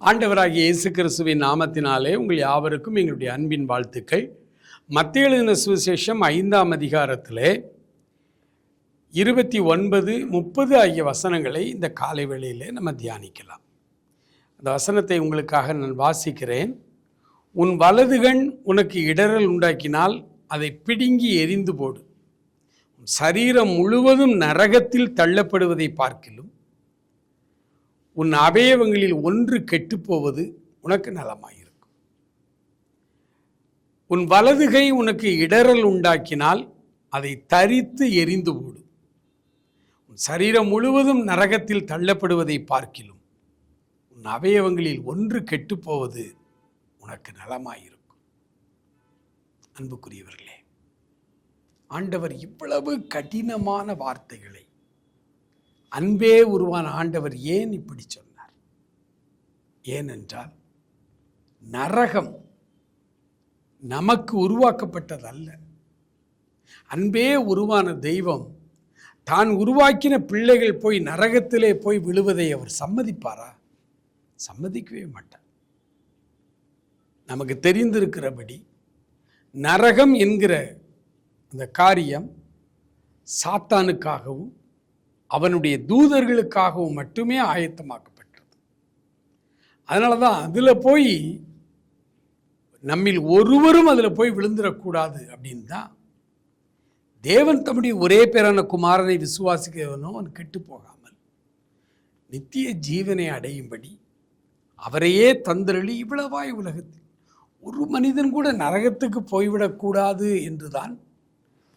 ஆண்டவராகிய இயேசு கிறிஸ்துவின் நாமத்தினாலே உங்கள் யாவருக்கும் எங்களுடைய அன்பின் வாழ்த்துக்கள். மத்தேயு எழுதின சுவிசேஷம் 5ஆம் அதிகாரத்திலே 29, 30 ஆகிய வசனங்களை இந்த காலை வேளையிலே நம்ம தியானிக்கலாம். அந்த வசனத்தை உங்களுக்காக நான் வாசிக்கிறேன். உன் வலதுகண் உனக்கு இடறல் உண்டாக்கினால் அதை பிடுங்கி எறிந்து போடு. உன் சரீரம் முழுவதும் நரகத்தில் தள்ளப்படுவதை பார்க்கிலும் உன் அவயவங்களில் ஒன்று கெட்டுப்போவது உனக்கு நலமாயிருக்கும். உன் வலதுகை உனக்கு இடறல் உண்டாக்கினால் அதை தரித்து எறிந்து போடு. உன் சரீரம் முழுவதும் நரகத்தில் தள்ளப்படுவதை பார்க்கிலும் உன் அவயவங்களில் ஒன்று கெட்டுப்போவது உனக்கு நலமாயிருக்கும். அன்புக்குரியவர்களே, ஆண்டவர் இவ்வளவு கடினமான வார்த்தைகளை அன்பே உருவான ஆண்டவர் ஏன் இப்படி சொன்னார்? ஏனென்றால் நரகம் நமக்கு உருவாக்கப்பட்டதல்ல. அன்பே உருவான தெய்வம் தான் உருவாக்கின பிள்ளைகள் போய் நரகத்திலே போய் விழுவதை அவர் சம்மதிப்பாரா? சம்மதிக்கவே மாட்டார். நமக்கு தெரிந்திருக்கிறபடி நரகம் என்கிற அந்த காரியம் சாத்தானுக்காகவும் அவனுடைய தூதர்களுக்காகவும் மட்டுமே ஆயத்தமாக்கப்பட்டது. அதனால தான் அதில் போய் நம்மில் ஒருவரும் அதில் போய் விழுந்துடக்கூடாது அப்படின்னு தான் தேவன் தம்முடைய ஒரே பேரான குமாரனை விசுவாசிக்கிறவனோ அவன் கெட்டு போகாமல் நித்திய ஜீவனை அடையும்படி அவரையே தந்தருளி இவ்வளவாய் உலகத்தில் ஒரு மனிதன் கூட நரகத்துக்கு போய்விடக்கூடாது என்றுதான்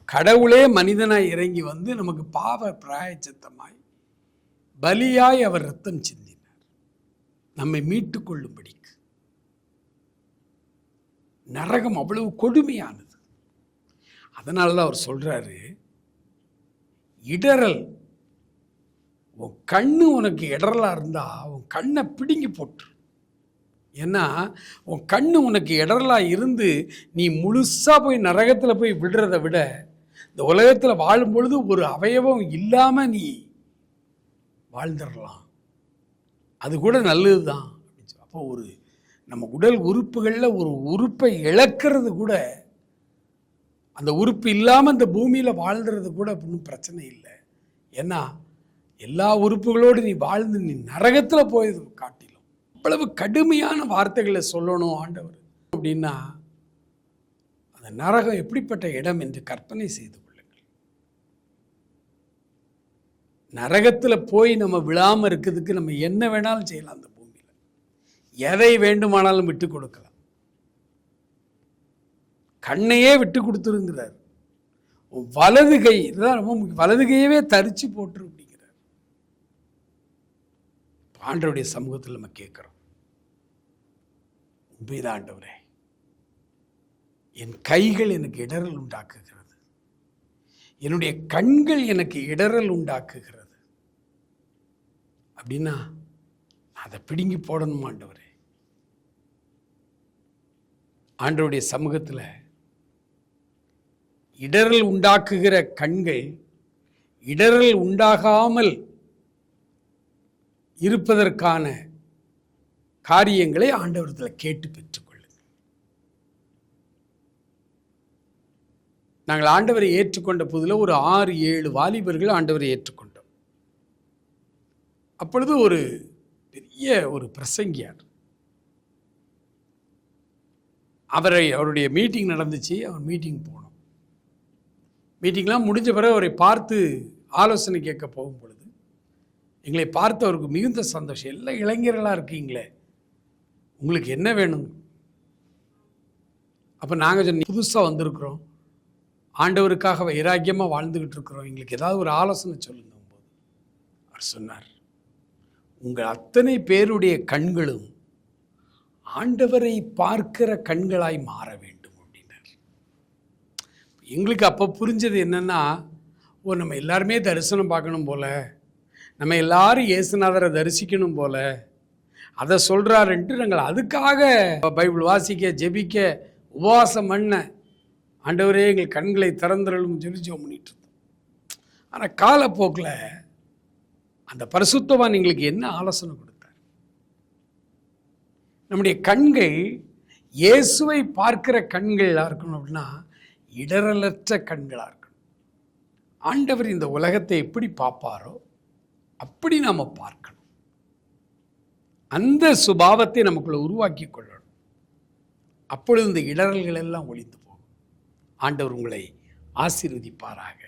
கடவுளே மனிதனாய் இறங்கி வந்து நமக்கு பாவ பிராயச்சித்தமாய் பலியாய் அவர் ரத்தம் சிந்தினார், நம்மை மீட்டு கொள்ளும்படிக்கு. நரகம் அவ்வளவு கொடுமையானது. அதனால தான் அவர் சொல்றாரு, இடறல், உன் கண்ணு உனக்கு இடறலா இருந்தா உன் கண்ணை பிடுங்கி போட்டு. ஏன்னா உன் கண்ணு உனக்கு இடறலா இருந்து நீ முழுசா போய் நரகத்தில் போய் விடுறதை விட இந்த உலகத்தில் வாழும் பொழுது ஒரு அவயவம் இல்லாமல் நீ வாழ்ந்துடலாம், அது கூட நல்லது தான். அப்போ ஒரு நம்ம உடல் உறுப்புகளில் ஒரு உறுப்பை இழக்கிறது கூட, அந்த உறுப்பு இல்லாமல் இந்த பூமியில் வாழ்ந்துறது கூட ஒன்றும் பிரச்சனை இல்லை. ஏன்னா எல்லா உறுப்புகளோடு நீ வாழ்ந்து நீ நரகத்தில் போயது காட்டிலும் அவ்வளவு கடுமையான வார்த்தைகளை சொல்லணும் ஆண்டவர் அப்படின்னா அந்த நரகம் எப்படிப்பட்ட இடம் என்று கற்பனை செய்து கொள்ளுங்கள். நரகத்தில் போய் நம்ம விழாமல் இருக்கிறதுக்கு நம்ம என்ன வேணாலும் செய்யலாம். அந்த பூமியில் எதை வேண்டுமானாலும் விட்டு கொடுக்கலாம். கண்ணையே விட்டு கொடுத்துருங்கிறார். வலது கை இதுதான் ரொம்ப முக்கியம். வலது கையவே தரிச்சு போட்டுரு அப்படிங்கிறார். ஆண்டவருடைய சமூகத்தில் நம்ம கேட்குறோம், உண்மைதான் ஆண்டவரே, என் கைகள் எனக்கு இடறல் உண்டாக்குகிறது, என்னுடைய கண்கள் எனக்கு இடறல் உண்டாக்குகிறது அப்படின்னா அதை பிடுங்கி போடணும் ஆண்டவரே. ஆண்டவருடைய சமூகத்தில் இடறல் உண்டாக்குகிற கண்கள் இடறல் உண்டாகாமல் இருப்பதற்கான காரியங்களை ஆண்டவரத்தில் கேட்டு பெற்றுக்கொள்ளுங்கள். நாங்கள் ஆண்டவரை ஏற்றுக்கொண்ட புதில் ஒரு 6-7 வாலிபர்கள் ஆண்டவரை ஏற்றுக்கொண்டோம். அப்பொழுது ஒரு பெரிய ஒரு பிரசங்கியார், அவருடைய மீட்டிங் நடந்துச்சு. அவர் மீட்டிங் போனோம். மீட்டிங்லாம் முடிஞ்ச பிறகு அவரை பார்த்து ஆலோசனை கேட்க போகும் பொழுது எங்களை பார்த்து அவருக்கு மிகுந்த சந்தோஷம். எல்லாம் இளைஞர்களாக இருக்கீங்களே, உங்களுக்கு என்ன வேணும்? அப்போ நாங்கள் சொன்ன, புதுசாக வந்திருக்கிறோம், ஆண்டவருக்காக வைராக்கியமாக வாழ்ந்துக்கிட்டு இருக்கிறோம், எங்களுக்கு ஏதாவது ஒரு ஆலோசனை சொல்லுங்க போது அவர் சொன்னார், உங்கள் அத்தனை பேருடைய கண்களும் ஆண்டவரை பார்க்கிற கண்களாய் மாற வேண்டும் அப்படின்னார். எங்களுக்கு அப்போ புரிஞ்சது என்னன்னா, நம்ம எல்லாருமே தரிசனம் பார்க்கணும் போல, நம்ம எல்லாரும் இயேசுநாதரை தரிசிக்கணும் போல, அதை சொல்கிறாருன்ட்டு நாங்கள் அதுக்காக பைபிள் வாசிக்க, ஜெபிக்க, உபவாசம் பண்ண, ஆண்டவரே எங்கள் கண்களை திறந்துறலும் சொல்லி ஜெபம் பண்ணிட்டு இருந்தோம். ஆனால் காலப்போக்கில் அந்த பரிசுத்தவான் எங்களுக்கு என்ன ஆலோசனை கொடுத்தார்? நம்முடைய கண்கள் இயேசுவை பார்க்கிற கண்களாக இருக்கணும். அப்படின்னா இடரலற்ற கண்களாக இருக்கணும். ஆண்டவர் இந்த உலகத்தை எப்படி பார்ப்பாரோ அப்படி நாம் பார்க்கணும். அந்த சுபாவத்தை நமக்குள்ள உருவாக்கி கொள்ளணும். அப்பொழுது இந்த இடரல்கள் எல்லாம் ஒழிந்து போகும். ஆண்டவர் உங்களை ஆசீர்வதிப்பாராக.